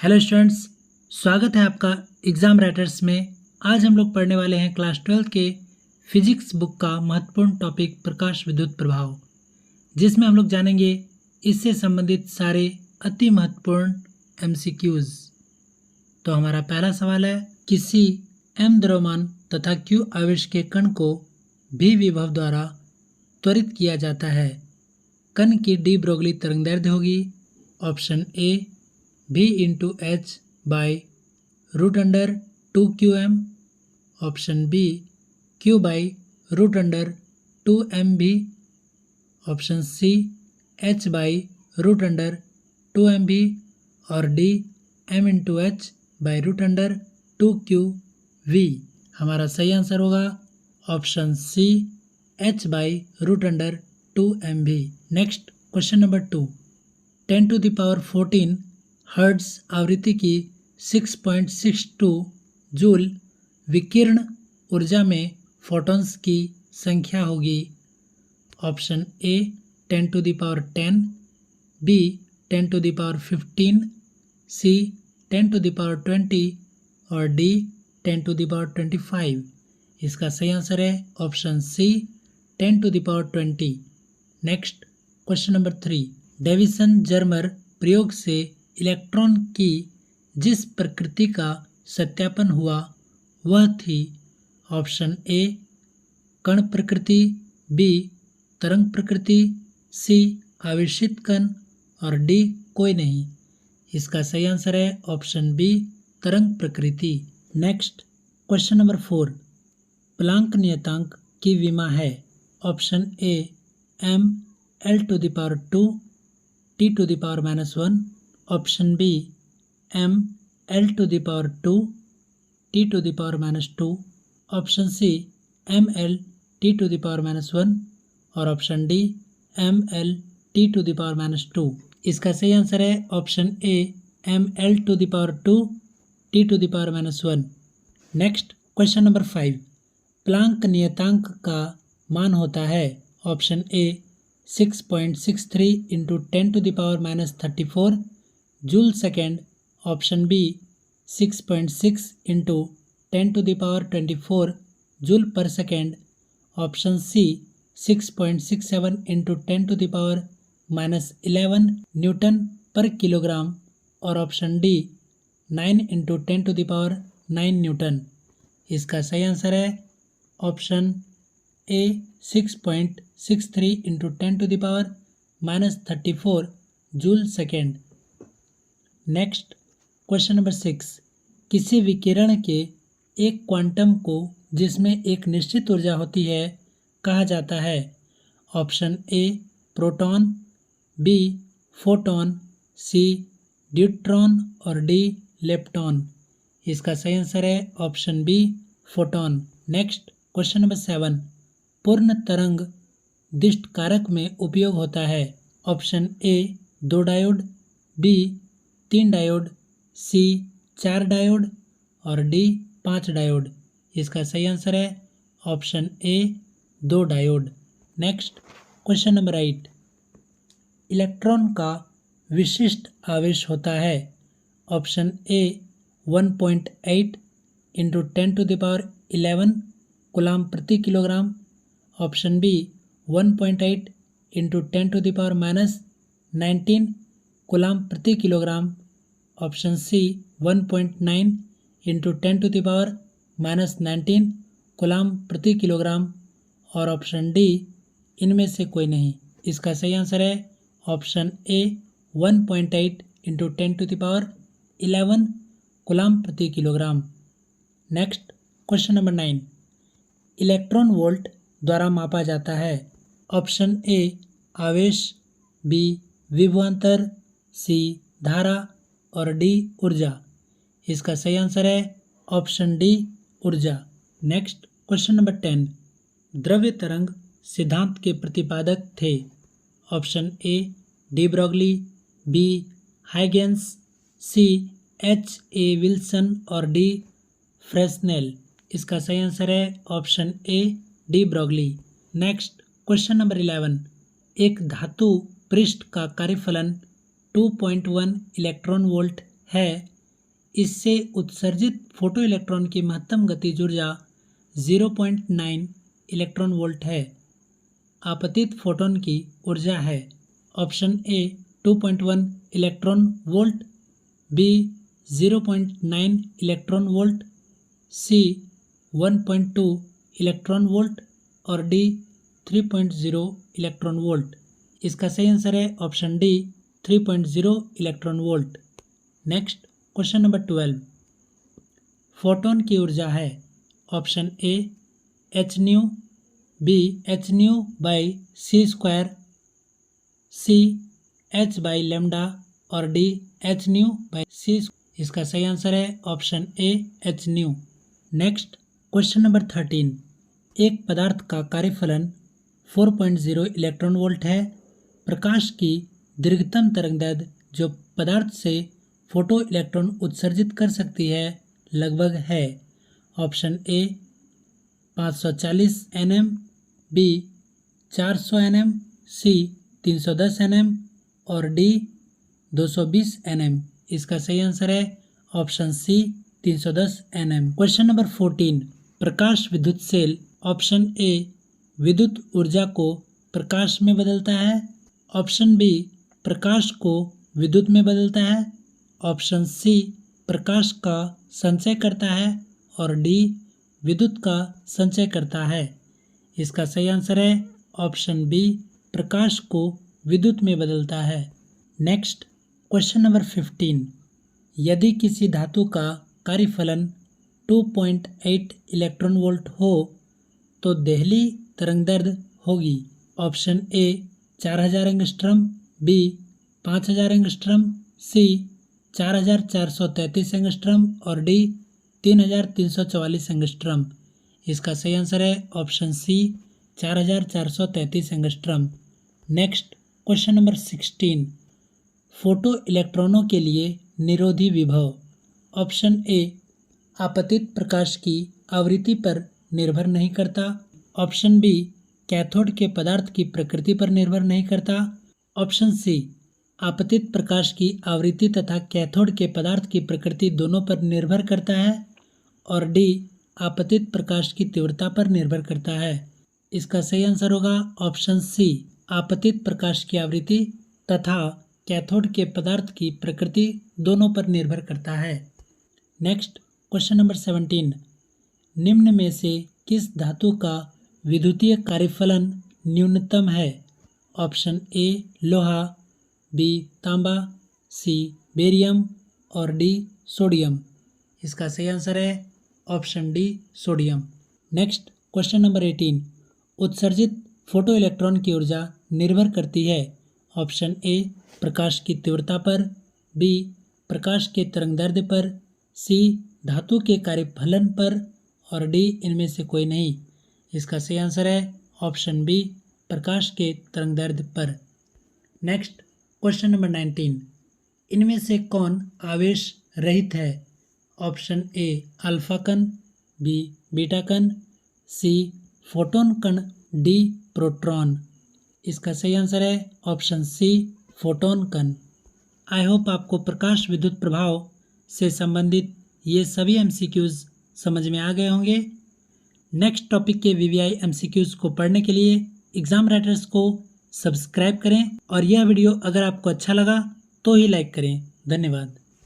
Hello students, स्वागत है आपका एग्ज़ाम राइटर्स में। आज हम लोग पढ़ने वाले हैं क्लास 12 के फिजिक्स बुक का महत्वपूर्ण टॉपिक प्रकाश विद्युत प्रभाव, जिसमें हम लोग जानेंगे इससे संबंधित सारे अति महत्वपूर्ण MCQs। तो हमारा पहला सवाल है, किसी m द्रव्यमान तथा q आवेश के कण को v विभव द्वारा त्वरित किया जाता है। कण की डी ब्रोगली तरंगदैर्ध्य होगी option A v into H by root under 2qm, option B q by root under 2mv, option C h by root under 2mv और D m into H by root under 2qv। हमारा सही answer होगा option C h by root under 2mv। Next question number 2, 10 to the power 14 hertz आवृत्ति की 6.62 joule विकिरण ऊर्जा में photons की संख्या होगी option A 10 to the power 10, B 10 to the power 15, C 10 to the power 20 और डी 10 टू द पावर 25। इसका सही आंसर है option C 10 to the power 20। Next question number 3, Davisson Germer प्रयोग से इलेक्ट्रॉन की जिस प्रकृति का सत्यापन हुआ वह थी ऑप्शन ए कण प्रकृति, बी तरंग प्रकृति, सी आवेशित कण और डी कोई नहीं। इसका सही आंसर है ऑप्शन बी तरंग प्रकृति। नेक्स्ट क्वेश्चन नंबर 4, प्लांक नियतांक की विमा है option A m l to the power 2 t to the power -1, option B m l to the power 2 t to the power -2, option C m l t to the power -1 और option D m l t to the power -2। इसका सही answer है option A m l to the power 2 t to the power -1। Next question number 5, Planck नियतांक का मान होता है option A 6.63 into 10 to the power -34 joule second, option B 6.6 into 10 to the power 24 joule per second, option C 6.67 into 10 to the power -11 newton per kilogram और option D 9 into 10 to the power 9 newton. इसका सही answer है option A 6.63 into 10 to the power -34 joule second. Next question number 6, किसी विकिरण के एक quantum को जिसमें एक निश्चित ऊर्जा होती है कहा जाता है option A proton, B photon, C deuteron और डी लेप्टॉन। इसका सही आंसर है option B photon. Next question number 7, पूर्ण तरंग दिष्ट कारक में उपयोग होता है option A 2 diode, B 3 diode, C 4 diode और डी 5 डायोड। इसका सही आंसर है option A 2 diode. Next question number 8, electron का विशिष्ट आवेश होता है option A 1.8 into 10 to the power 11 coulomb प्रति kilogram, option B 1.8 into 10 to the power -19 coulomb प्रति kilogram, option C 1.9 into 10 to the power -19 coulomb प्रति kilogram और option D इनमें से कोई नहीं। इसका सही आंसर है option A 1.8 into 10 to the power 11 coulomb प्रति kilogram. Next question number 9, electron volt द्वारा मापा जाता है ऑप्शन ए आवेश, बी विभवांतर, सी धारा और डी ऊर्जा। इसका सही आंसर है ऑप्शन डी ऊर्जा। नेक्स्ट क्वेश्चन नंबर 10, द्रव्य तरंग सिद्धांत के प्रतिपादक थे option A de Broglie, B Huygens, C H A Wilson और डी फ्रेस्नेल। इसका सही आंसर है option A de Broglie. Next question number 11, एक धातु पृष्ठ का कार्यफलन 2.1 इलेक्ट्रॉन वोल्ट है इससे उत्सर्जित फोटो इलेक्ट्रॉन की महत्तम गतिज ऊर्जा 0.9 इलेक्ट्रॉन वोल्ट है। आपतित फोटोन की ऊर्जा है option A 2.1 electron volt, B 0.9 electron volt, C 1.2 electron volt और डी 3.0 इलेक्ट्रॉन वोल्ट। इसका सही आंसर है option D 3.0 electron volt. Next question number 12। Photon की ऊर्जा है option A H nu, B H nu by C square, C H by lambda और D H nu by C. इसका सही answer है option A H nu. Next question number 13। एक पदार्थ का कार्यफलन 4.0 इलेक्ट्रॉन वोल्ट है। प्रकाश की दीर्घतम तरंगदैर्घ्य जो पदार्थ से फोटो इलेक्ट्रॉन उत्सर्जित कर सकती है लगभग है option A 540 nm, B 400 nm, C 310 nm और डी 220 nm। इसका सही आंसर है option C 310 nm। Question number 14। प्रकाश विद्युत सेल ऑप्शन ए विद्युत ऊर्जा को प्रकाश में बदलता है, ऑप्शन बी प्रकाश को विद्युत में बदलता है, ऑप्शन सी प्रकाश का संचय करता है और डी विद्युत का संचय करता है। इसका सही आंसर है ऑप्शन बी प्रकाश को विद्युत में बदलता है। Next question number 15। यदि किसी धातु का कार्यफलन 2.8 इलेक्ट्रॉन वोल्ट हो तो देहली तरंगदैर्घ्य होगी option A 4000 angstrom, B 5000 angstrom, C 4433 angstrom और डी 3344 एंगस्ट्रम। इसका सही आंसर है option C 4433 angstrom. Next question number 16। Photo इलेक्ट्रॉनों के लिए निरोधी विभव ऑप्शन ए आपतित प्रकाश की आवृत्ति पर निर्भर नहीं करता, ऑप्शन बी कैथोड के पदार्थ की प्रकृति पर निर्भर नहीं करता, ऑप्शन सी आपतित प्रकाश की आवृत्ति तथा कैथोड के पदार्थ की प्रकृति दोनों पर निर्भर करता है और डी आपतित प्रकाश की तीव्रता पर निर्भर करता है। इसका सही आंसर होगा ऑप्शन सी आपतित प्रकाश की आवृत्ति तथा कैथोड के पदार्थ की प्रकृति दोनों पर निर्भर करता है। Next question number 17। निम्न में से किस धातु का विद्युतीय कार्यफलन न्यूनतम है ऑप्शन ए लोहा, बी तांबा, सी बेरियम और डी सोडियम। इसका सही आंसर है option D sodium. Next question number 18। उत्सर्जित फोटो इलेक्ट्रॉन की ऊर्जा निर्भर करती है ऑप्शन ए प्रकाश की तीव्रता पर, बी प्रकाश के तरंगदैर्घ्य पर, सी धातु के कार्यफलन पर और डी इनमें से कोई नहीं। इसका सही आंसर है ऑप्शन बी प्रकाश के तरंगदैर्घ्य पर। Next question number 19। इनमें से कौन आवेश रहित है ऑप्शन ए अल्फा कण, बी बीटा कण, सी फोटोन कण, डी प्रोटॉन। इसका सही आंसर है ऑप्शन सी फोटोन कण। आई होप आपको प्रकाश विद्युत प्रभाव से संबंधित ये सभी MCQs समझ में आ गए होंगे। नेक्स्ट टॉपिक के VVI MCQs को पढ़ने के लिए एग्जाम राइटर्स को सब्सक्राइब करें और यह वीडियो अगर आपको अच्छा लगा तो ही लाइक करें। धन्यवाद।